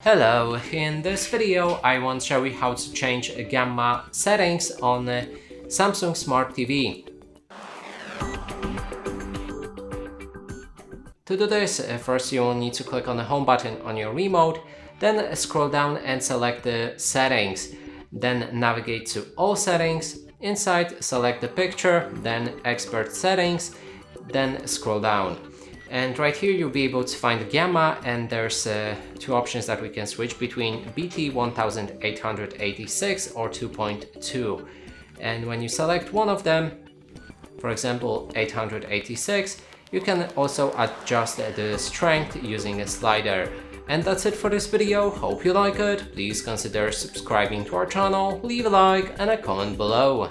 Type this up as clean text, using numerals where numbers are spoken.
Hello, in this video I want to show you how to change gamma settings on Samsung Smart TV. To do this, first you will need to click on the home button on your remote, then scroll down and select the settings. Then navigate to all settings, inside select the picture, then expert settings, then scroll down. And right here you'll be able to find gamma, and there's two options that we can switch between: BT 1886 or 2.2. And when you select one of them, for example 886, you can also adjust the strength using a slider. And that's it for this video. Hope you like it. Please consider subscribing to our channel, leave a like and a comment below.